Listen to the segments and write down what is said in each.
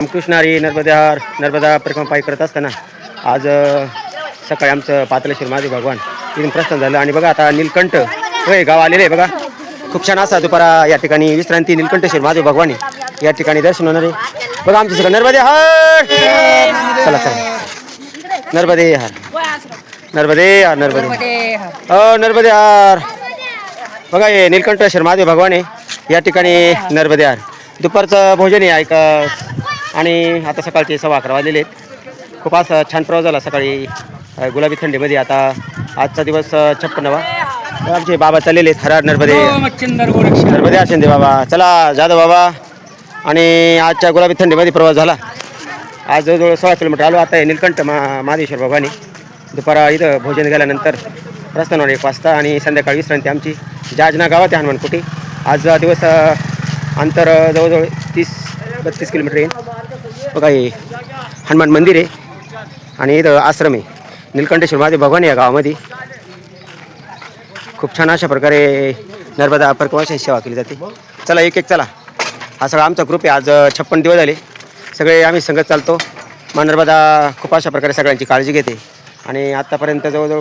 कृष्णारी नर्मदाहार नर्मदा परिक्रमा पायी करत असताना आज सकाळी आमचं पाताळेश्वर महादेव भगवान इथून प्रस्थान झालं. आणि बघा आता नीलकंठ होय गाव आलेले आहे बघा. खूप छान असा दुपारा या ठिकाणी विश्रांती नीलकंठेश्वर महादेव भगवान या ठिकाणी दर्शन होणार आहे बघा. आमचं सगळं नर्मदे हार. चला चला नर्मदे हार नर्मदे हार नर्मदे हार बघा. हे नीलकंठेश्वर महादेव भगवान आहे या ठिकाणी नर्मदे हार. दुपारचं भोजन आहे ऐका. आणि आता सकाळचे 11:15 वाजलेले आहेत. खूप असा छान प्रवास झाला सकाळी गुलाबी थंडीमध्ये. आता आजचा दिवस 56वा. आमचे बाबा चाललेले आहेत. हरार नर्मदे नर्मदे शिंदे बाबा. चला जाधव बाबा. आणि आजच्या गुलाबी थंडीमध्ये प्रवास झाला. आज जवळजवळ 16 किलोमीटर आलो. आता नीलकंठ महादेश्वर भगवानी दुपारा इथं भोजन गेल्यानंतर प्रस्थानावर 1 वाजता आणि संध्याकाळी विश्रांती आमची जाजना गावात आहे हनुमानकुटी. आज दिवस अंतर जवळजवळ 30-32 किलोमीटर येईल बघा. हे हनुमान मंदिर आहे आणि इथं आश्रम आहे. नीलकंठेश्वर महादेव भगवान या गावामध्ये खूप छान अशा प्रकारे नर्मदा परिक्रमाची सेवा केली जाते. चला एक चला. हा सगळा आमचा ग्रुप आहे. आज 56 दिवस झाले सगळे आम्ही संगत चालतो. मा नर्मदा खूप अशा प्रकारे सगळ्यांची काळजी घेते आणि आत्तापर्यंत जवळजवळ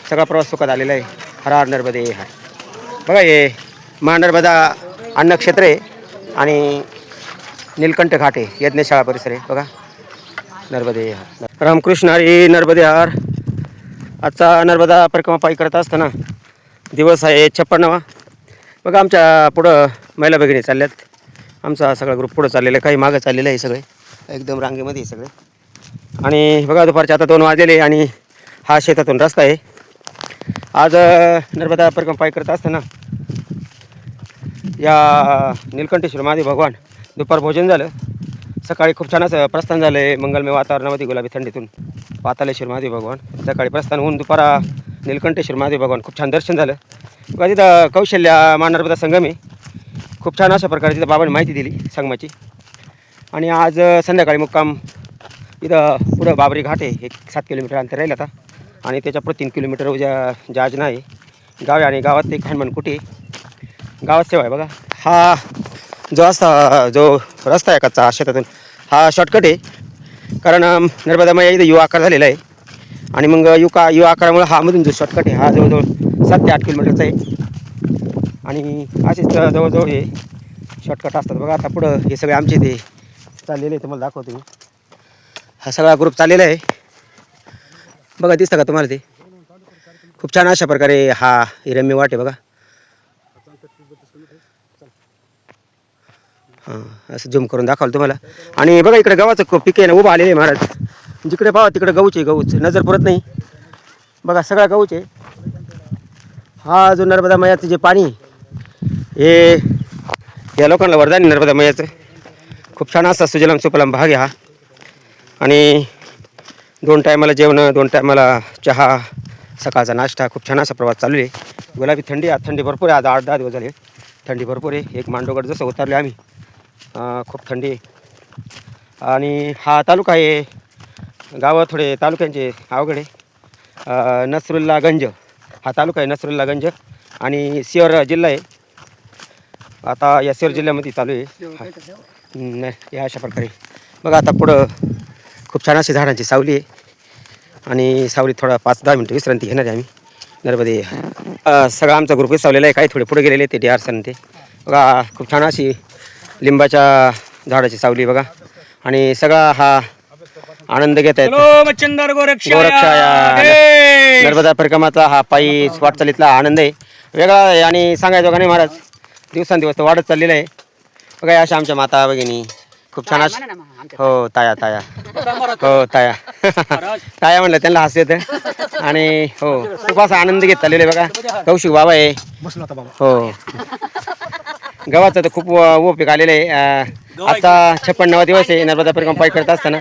सगळा प्रवास सुखात आलेला आहे. हर हर नर्मदे हर बघा. हे मा नर्मदा अन्नक्षेत्र आहे आणि नीलकंठ घाट आहे. यज्ञशाळा परिसर आहे बघा. नर्मदे हार रामकृष्ण हरी नर्मदे हार. आजचा नर्मदा परिक्रमा पायी करत असताना दिवस आहे 56वा बघा. आमच्या पुढं महिला भगिनी चालल्यात. आमचा सगळा ग्रुप पुढं चाललेला आहे. काही मागं चाललेलं आहे सगळे एकदम रांगेमध्ये सगळे. आणि बघा दुपारचे आता 2 वाजलेले आणि हा शेतातून रस्ता आहे. आज नर्मदा परिक्रमा पायी करत असताना या नीलकंठेश्वर महादेव भगवान दुपार भोजन झालं. सकाळी खूप छान असं प्रस्थान झालं आहे मंगलमय वातावरणामध्ये गुलाबी थंडीतून. पाताळेश्वर महादेव भगवान सकाळी प्रस्थान होऊन दुपारा नीलकंठेश्वर महादेव भगवान खूप छान दर्शन झालं बघा. तिथं कौशल्या मा नर्मदा संगम आहे. खूप छान अशा प्रकारे तिथं बाबांनी माहिती दिली संगमाची. आणि आज संध्याकाळी मुक्काम इथं पुढं बाबरी घाट आहे. 7 किलोमीटर अंतर राहील आता. आणि त्याच्या पुढे 3 किलोमीटर उद्या जाजना आहे गाव आहे. आणि गावात एक हनुमानकुटी गावात सेवा आहे बघा. हा जो असा जो रस्ता आहे कच्चा शेतातून हा शॉर्टकट आहे. कारण नर्मदा मैया इथं युवा आकार झालेला आहे. आणि मग युवा आकारामुळे हा मधून जो शॉर्टकट आहे हा जवळजवळ 7 ते 8 किलोमीटरचा आहे. आणि असेच जवळजवळ हे शॉर्टकट असतात बघा. आता पुढं हे सगळे आमचे ते चाललेले आहे. तुम्हाला दाखवतो मी. हा सगळा ग्रुप चाललेला आहे बघा. दिसतं का तुम्हाला ते? खूप छान अशा प्रकारे हा रम्य वाट आहे बघा. हां असं झूम करून दाखवलं तुम्हाला. आणि बघा इकडे गव्हाचं पीक आहे ना उभं आलेलं आहे महाराज. जिकडे पाहा तिकडे गहूच आहे. गहूच नजर पुरत नाही बघा. सगळा गहूच आहे. हा जो नर्मदा मैयाचं जे पाणी हे या लोकांना वरदान नर्मदा मैयाचं. खूप छान असा सुजलाम सुफलाम भाग आहे हा. आणि 2 टायमाला जेवण 2 टायमाला चहा सकाळचा नाश्ता. खूप छान असा प्रवास चालू आहे. गुलाबी थंडी आज थंडी भरपूर आहे. आज 8-10 दिवस झाले थंडी भरपूर आहे. एक मांडोगड जसं उतरले आम्ही खूप थंडी आहे. आणि हा तालुका आहे. गावं थोडे तालुक्यांचे अवघड आहे. नसरुल्लागंज हा तालुका आहे नसरुल्लागंज. आणि सिहोर जिल्हा आहे. आता या सिहोर जिल्ह्यामध्ये चालू आहे या अशा प्रकारे बघा. आता पुढं खूप छान अशी झाडांची सावली आहे. आणि सावलीत थोडा 5-10 मिनटं विश्रांती घेणार आहे आम्ही. नर्मदे सगळा आमचा ग्रुप विसावलेला आहे. काही थोडे पुढे गेलेले ते DRसन ते बघा. खूप छान अशी लिंबाच्या झाडाची सावली बघा. आणि सगळा हा आनंद घेत आहेत. गोरक्षाया नर्मदा परिक्रमाचा हा पायी वाटचालीतला आनंद आहे वेगळा आहे. आणि सांगायचं का नाही महाराज दिवसांदिवस तर वाढत चाललेला आहे बघा. अशा आमच्या माता भगिनी खूप छान अशा. हो ताया हो ताया ताया म्हणलं त्यांना हास्य येतं. आणि हो खूप असा आनंद घेत चाललेला आहे बघा. कौशिक बाबा आहे हो. गव्हाचं तर खूप उपयोग आलेलं आहे. आता 56वा दिवस आहे नर्मदा परिक्रमा पायी करत असताना.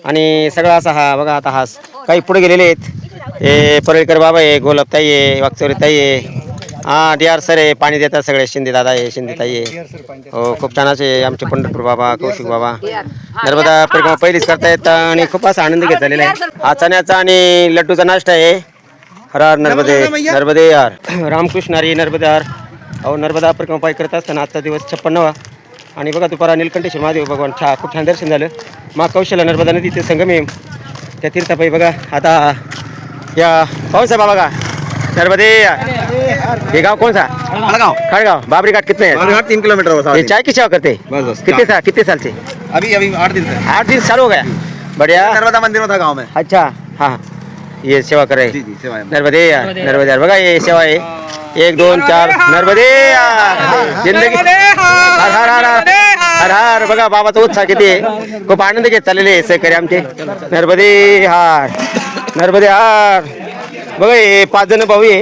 आणि सगळा असा हा बघा. आता हा काही पुढे गेलेले आहेत. हे परेळकर बाबा आहे गोलपताई आहे वागचौरी ताई आहे. हां DR सर आहे पाणी देतात सगळे. शिंदे दादा आहे शिंदे ताई आहे हो. खूप छान असे आमचे पंढरपूर बाबा कौशिक बाबा नर्मदा परिक्रमा पहिलीच करतायत. आणि खूप असा आनंद घेत झालेला आहे. हा चण्याचा आणि लड्डूचा नाश्ता आहे. हर हर नर्मदे नर्मदे यार रामकृष्ण हरी नर्मदे यार. अहो नर्मदा परिक्रमा पायी करत असताना आजचा दिवस 56वा आणि बघा दुपारा नीलकंठेश्वर महादेव भगवान खूप छान दर्शन झालं. मा कौशल्य नर्मदा नदीचे संगम आहे त्या तीर्थापायी. बघा आता या कौन सा बाबा का नर्मदे ये गाँव कौन सा? खड़गांव. बाबरी घाट कितने है? 3 किलोमीटर होता ये चाय की सेवा करते बस कितने साल से? अभी 8 दिन से 8 साल हो गया. बढ़िया. नर्मदा मंदिर में था गांव में. अच्छा हाँ ये सेवा कर रहे जी सेवा है. नर्मदे बघा ये सेवा आहे 1 2 4 नर्मदे जिंदगी हर हर हर हर हर. बघा बाबाचा उत्साह किती आहे. खूप आनंद घेत चाललेले आहे सहकारी आमचे. नर्मदे हार नर्मदे हार. बघा हे 5 जण भाऊ आहे.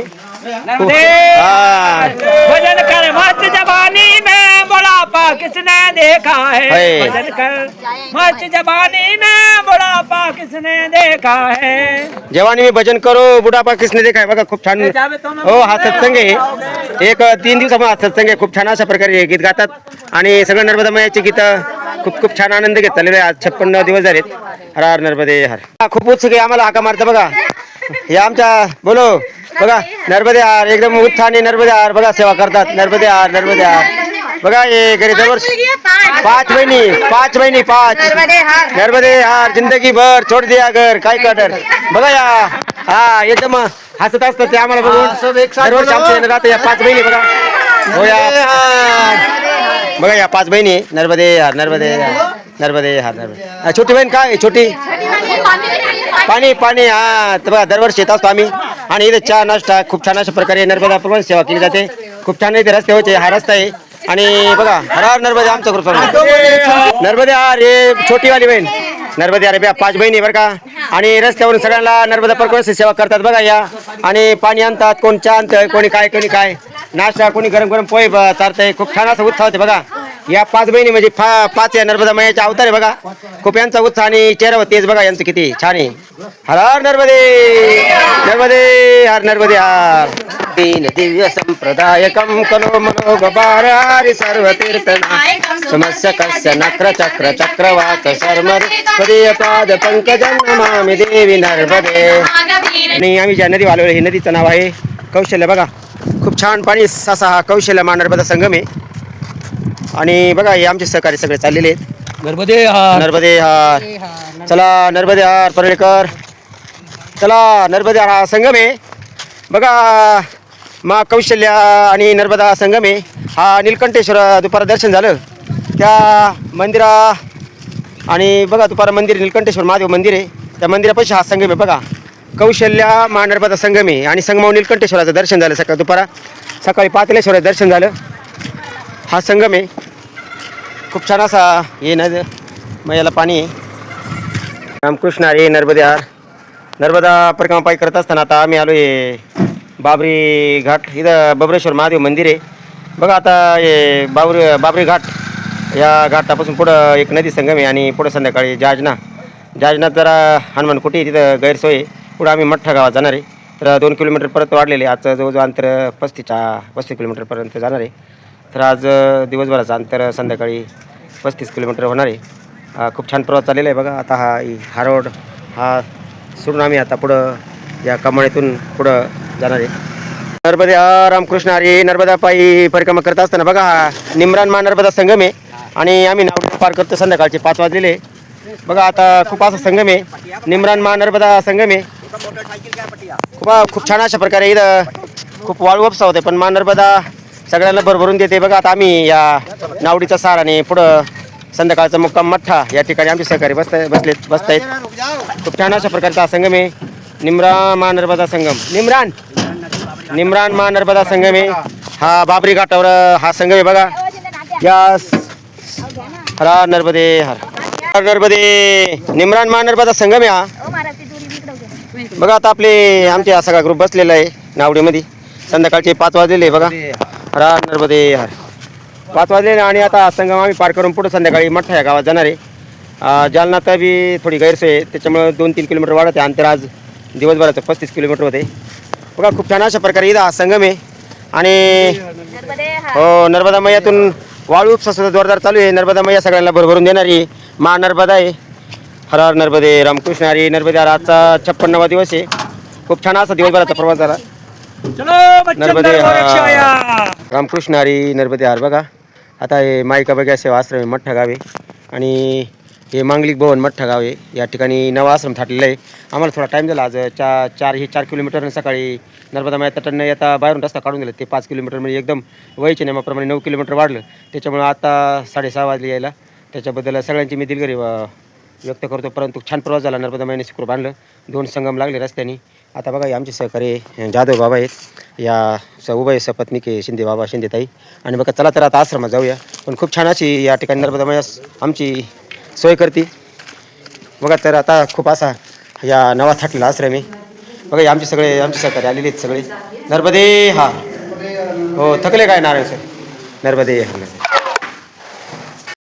भजन कर मस्त जवानी में बुढ़ापा किसने देखा है. भजन कर मस्त जवानी में बुढ़ापा किसने देखा है. जवानी में भजन करो बुढ़ापा किसने देखा है. बघा खूप छान. हो हा सत्संग आहे. एक 3 दिवसामध्ये हा सत्संग आहे. खूप छान अशा प्रकारे गीत गातात आणि सगळं नर्मदा मैयाची गीतं खूप छान आनंद घेत चाललेले आहे. आज 56 दिवस झालेत. हर हर नर्मदे हर. खूप उत्सुक आहे आम्हाला हाका मारतं बघा. हे आमच्या बोलो बघा नर्मदे हार एकदम उत्साहाने नर्मदे हार बघा सेवा करतात. नर्मदे हार बघा हे घरी दरवर्षी 5 बहिणी 5 नर्मदे हार जिंदगी भर छोड दिया घर काय कटर. बघा या हा एकदम हसत असतात ते आम्हाला बघून. दरवर्षी आमच्या राहतं या 5 बहिणी बघा. हो या बघा या 5 बहिणी नर्मदे हार. छोटी बहीण काय छोटी पाणी हा तर बघा दरवर्षी येत असतो आम्ही. आणि इथे चहा नाश्ता खूप छान अशा प्रकारे नर्मदा प्रमाणे सेवा केली जाते. खूप छान इथे रस्ते होते. हा रस्ता आहे आणि बघा हर हर नर्मदे आमचा ग्रुप नर्मदे हार हे छोटीवाली बहीण नर्मदे हार 5 बहिणी बरं का. आणि रस्त्यावरून सगळ्यांना नर्मदा प्रमाणे सेवा करतात बघा या. आणि पाणी आणतात कोण चहा आणतंय कोणी काय नाश्ता कोणी गरम पोहे चालतंय. खूप छान असा उत्साह होते बघा. या 5 बहिणी म्हणजे 5 या नर्मदा मैयाच्या अवतार आहे बघा. खूप यांचा उत्साह आणि चेहऱ्यावर तेज बघा यांचं किती छान आहे. हर हर नर्मदे हार. तीन दिव्य संप्रदायकम कलो मनोगबार हरि सर्व तीर्थना समस्य कस्य नक्र चक्र चक्रवाक शर्मर पदीय पाद पंकजं नमामि देवी नर्मदे. आणि आम्ही ज्या नदी आलो ही नदीचं नाव आहे कौशल्य. बघा खूप छान पाणी असा हा कौशल्य मा नर्मदा संगम आहे. आणि बघा हे आमचे सहकारी सगळे चाललेले आहेत. नर्मदे हार चला नर्मदे हार परळेकर चला. नर्मदे हार हा संगम आहे बघा. मा कौशल्य आणि नर्मदा संगम आहे. हा नीलकंठेश्वर दुपारा दर्शन झालं त्या मंदिरा. आणि बघा दुपारा मंदिर नीलकंठेश्वर महादेव मंदिर आहे त्या मंदिरापाशी हा संगम आहे बघा. कौशल्य मा नर्मदा संगम आहे. आणि संगमावर नीलकंठेश्वराचं दर्शन झालं सकाळी पातेलेश्वराचं दर्शन झालं. हा संगम आहे खूप छान असा. हे मैयाला पाणी आहे. रामकृष्ण हरी नर्मदे हार. नर्मदा परिक्रमा पायी करत असताना आता आम्ही आलो आहे बाबरी घाट. इथं बबरेश्वर महादेव मंदिर आहे बघा. आता हे बाबरी घाट या घाटापासून पुढं एक नदी संगम आहे. आणि पुढं संध्याकाळी जाजना जरा हनुमान कुटी तिथं गैरसोय आहे. पुढं आम्ही मठ्ठा गावात जाणार आहे. तर 2 किलोमीटर परत वाढलेले. आजचं जवळजवळ अंतर 35 किलोमीटरपर्यंत जाणार आहे. तर आज दिवसभराचं अंतर संध्याकाळी 35 किलोमीटर होणार आहे. खूप छान प्रवास चाललेला आहे बघा. आता हा रोड हा सोडून आम्ही आता पुढं या कमाळीतून पुढं जाणार आहे. नर्मदे रामकृष्ण हरी. नर्मदा पायी परिक्रमा करत असताना बघा हा निमरान मा नर्मदा संगम आहे. आणि आम्ही नावडी पार करतो संध्याकाळचे 5 वाजलेले बघा. आता खूप असा संगम आहे निमरान मा नर्मदा संगम आहे. खूप छान अशा प्रकारे इथं खूप वाळू उपसा होते पण मा नर्मदा सगळ्यांना भरभरून देते बघा. आता आम्ही या नावडीचा सार आणि पुढं संध्याकाळचा मुक्काम मठ्ठा या ठिकाणी आमचे सहकारी बसतायत. खूप छान अशा प्रकारचा संगम आहे निमरान मा नर्मदा संगम. निमरान मा नर्मदा संगम आहे. हा बाबरी घाटावर हा संगम आहे बघा. या हर नर्मदे हर निमरान मा नर्मदा संगम आहे हा बघा. आता आमचे हा सगळा ग्रुप बसलेला आहे नावडीमध्ये. संध्याकाळचे 5 वाजलेले बघा. हर नर्मदे हर 5 वाजलेले. आणि आता संगम आम्ही पार करून पुढे संध्याकाळी मठ्ठा या गावात जाणार आहे. जालना तर बी थोडी गैरसोय आहे त्याच्यामुळे 2-3 किलोमीटर वाढत आहे. अंतर आज दिवसभराचं 35 किलोमीटर होते बघा. खूप छान अशा प्रकारे इथं हा संगम आहे. आणि हो नर्मदा मैयातून वाळू उपसा सुद्धा जोरदार चालू आहे. नर्मदा मैया सगळ्यांना भरभरून देणारी मा नर्मदा आहे. हर हर नर्मदे रामकृष्ण हरी. नर्मदे हार आजचा 56वा दिवस आहे. खूप छान असा दिवसभराचा प्रवास झाला. नर्मदे हार रामकृष्ण हरी. नर्मदे हार बघा आता हे माईका बघा सेवा आश्रम आहे, मठ्ठा गाव आहे आणि हे मांगलिक भवन मठ्ठा गाव आहे. या ठिकाणी नवा आश्रम थाटलेला आहे. आम्हाला थोडा टाईम झाला आज 4 किलोमीटर सकाळी नर्मदा माया तटांना येता बाहेरून रस्ता काढून दिला. ते 5 किलोमीटर म्हणजे एकदम वयच्या नियमाप्रमाणे 9 किलोमीटर वाढलं. त्याच्यामुळं आता 6:30 वाजले यायला. त्याच्याबद्दल सगळ्यांची मी दिलगिरी व्यक्त करतो. परंतु छान प्रवास झाला. नर्मदा मायाने सुखरूप आणलं. 2 संगम लागले रस्त्याने. आता बघा आमचे सहकारी जाधव बाबा आहेत, या उभय सपत्नीक आहे शिंदे बाबा शिंदेताई. आणि बघा चला तर आता आश्रमात जाऊया. पण खूप छान अशी या ठिकाणी नर्मदा माया आमची सोय करते. बघा तर आता खूप असा या नवा थाटलेला आश्रम आहे. बघा आमचे सहकारी आलेले आहेत सगळे. नर्मदे हा हो थकले काय नारायण सर. नर्मदे हा.